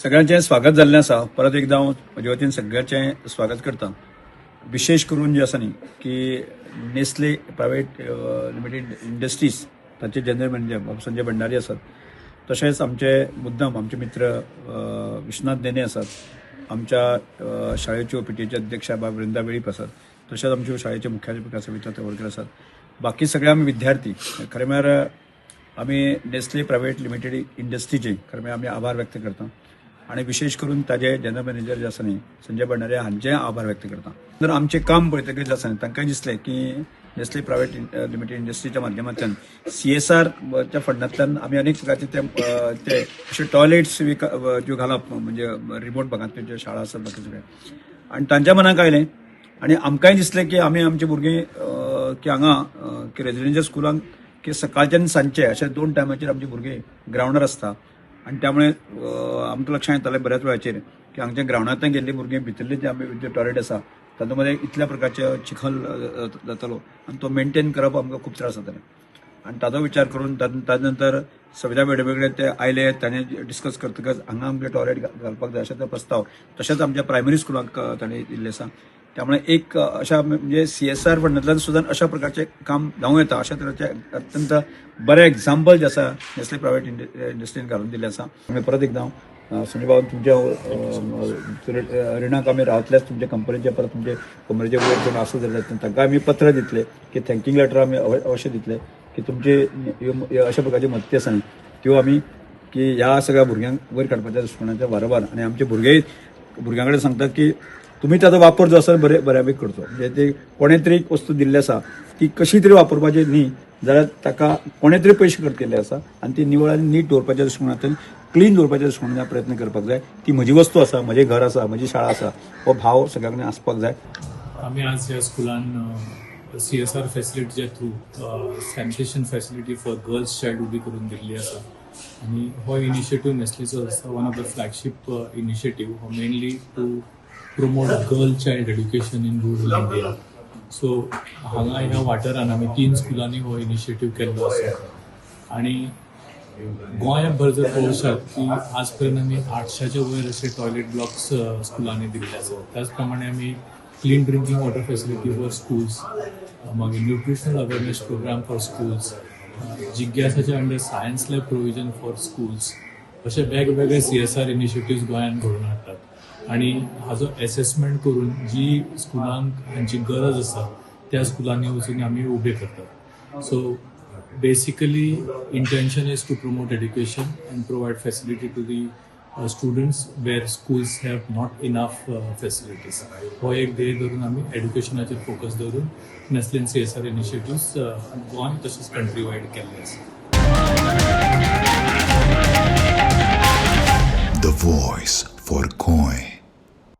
सगळ्यांचे स्वागत जाल्लें आसा. परत एकदा हांव म्हजे वतीन सगळ्यांचें स्वागत करता. विशेष करून जे आसा न्ही की नेस्ले प्रायवेट लिमिटेड इंडस्ट्रीज ताचे जनरल मॅनेजर बाबा संजय भंडारी आसात. तशेंच आमचे मुद्दम आमचे मित्र विश्वनाथ देने आसात. आमच्या शाळेचे ओपीटीचे अध्यक्ष बाब वृंदा वेळीप आसात. तशेंच आमचे शाळेचे मुख्याध्यापक सविता तवरकर आसात. बाकी सगळे आमी विद्यार्थी खरें म्हळ्यार आमी नेस्ले प्रायवेट लिमिटेड इंडस्ट्रीचे खरें म्हळ्यार आमी आभार व्यक्त करता. आणि विशेष करून ताजे जनरल मॅनेजर जे आसा न्ही संजय भंडारी हांचे आभार व्यक्त करता. तर आमचें काम पळयतकीर जे आसा न्ही तांकांय दिसलें की नेस्ले प्रायवेट लिमिटेड इंडस्ट्रीच्या माध्यमांतल्यान CSR च्या फंडांतल्यान आमी अनेक प्रकारचे ते अशे टॉयलेट्स ज्यो घालप म्हणजे रिमोट भागांत ज्यो शाळा आसात बाकी सगळे आनी तांच्या मनाक आयलें आनी आमकांय दिसलें की आमी आमचे भुरगे की हांगा की रेजिडेन्शियल स्कुलांक की सकाळचे आनी सांजचे अशे 2 टायमाचेर आमचे भुरगे ग्रावंडार आसता. आणि त्यामुळे आमकां लक्षांत येतालें बऱ्याच वेळाचेर की हांगच्या ग्रावंडांतल्यान गेल्ले भुरगे भितरले जे आमी जे टॉयलेट आसा तातूंत इतल्या प्रकारचे चिखल जातालो आनी तो मेंटेन करप आमकां खूब त्रास जाताले. आनी ताचो विचार करून ताजे नंतर सविता वेगळे ते आयले ताणें डिस्कस करतकच हांगा आमचे टॉयलेट घालपाक जाय अशें प्रस्ताव तशेंच आमच्या प्रायमरी स्कुलांक ताणें दिल्ले आसा. त्यामुळे एक अशा म्हणजे CSR फंडांतल्यान सुद्दां अशा प्रकारचे काम जावं येता अशा तरेचे अत्यंत बरे एक्झाम्पल जे आसा नेस्ले प्रायवेट इंडस्ट्रीन घालून दिले आसा. आमी परत एकदा संजय बाबा तुमच्या रिणाक आमी रावतलेच तुमच्या कंपनीचे परत तुमचे कमरेचे वयर घेवन आसूं जाल्यार तांकां आमी पत्र दितले की थँक्यू लेटर आमी अवश्य दितले की तुमचे अशा प्रकारची मदती आसा न्ही त्यो आमी की ह्या सगळ्या भुरग्यांक वयर काडपाच्या दृश्टिकोनाच्या बरोबर आनी आमचे भुरग्यां कडेन सांगतात की तुम्ही त्याचा वापर जो आसा बऱ्यापैकी करचो. म्हणजे ते कोणें तरी एक वस्तू दिल्ली आसा ती कशी तरी वापरपाची न्ही जाल्यार ताका कोणें तरी पयशे खर्च केल्ले आसा आनी ती निवळ आनी नीट दवरपाच्या दृश्टिकोनांतल्यान क्लीन दवरपाच्या दृश्टिकोनांतल्यान प्रयत्न करपाक जाय. ती म्हजी वस्तू आसा, म्हजें घर आसा, म्हजी शाळा आसा, हो भाव सगळ्या कडेन आसपाक जाय. आमी आज ह्या स्कुलान CSR फॅसिलिटीच्या through sanitation facility for girls child उबी करून दिल्ली आसा. आनी हो इनिशिएटीव नेस्लेचो आसा one of the flagship initiative हो mainly to promote girl child education in rural India. So हांगा ह्या वाठारान आमी 3 स्कुलांनी हो इनिशिएटीव केल्लो आसा. आनी गोंयभर जर पळोवशात की आज पर्यंत आमी 800च्या वयर अशे टॉयलेट ब्लॉक्स स्कुलांनी दिल्ले आसा. त्याच प्रमाणे आमी clean drinking water facility for schools, मागीर nutritional awareness programme for schools, जिज्ञासाच्या under science lab provision for schools अशे वेगवेगळे CSR इनिशिएटिव्स गोंयांत घडोवन हाडटात. आणि हाजो असेसमेंट करून जी स्कुलांक हांची गरज आसा त्या स्कुलांनी वचून आमी उबे करतात. So basically intention is to promote education and provide facility to the students where schools have not enough facilities. हो एक ध्येय धरून आमी एड्युकेशनाचेर फोकस दवरून नेस्लेन CSR इनिशिएटिव्स गोंय तशेंच कंट्री वायड केल्ले आसा. The voice for Goy.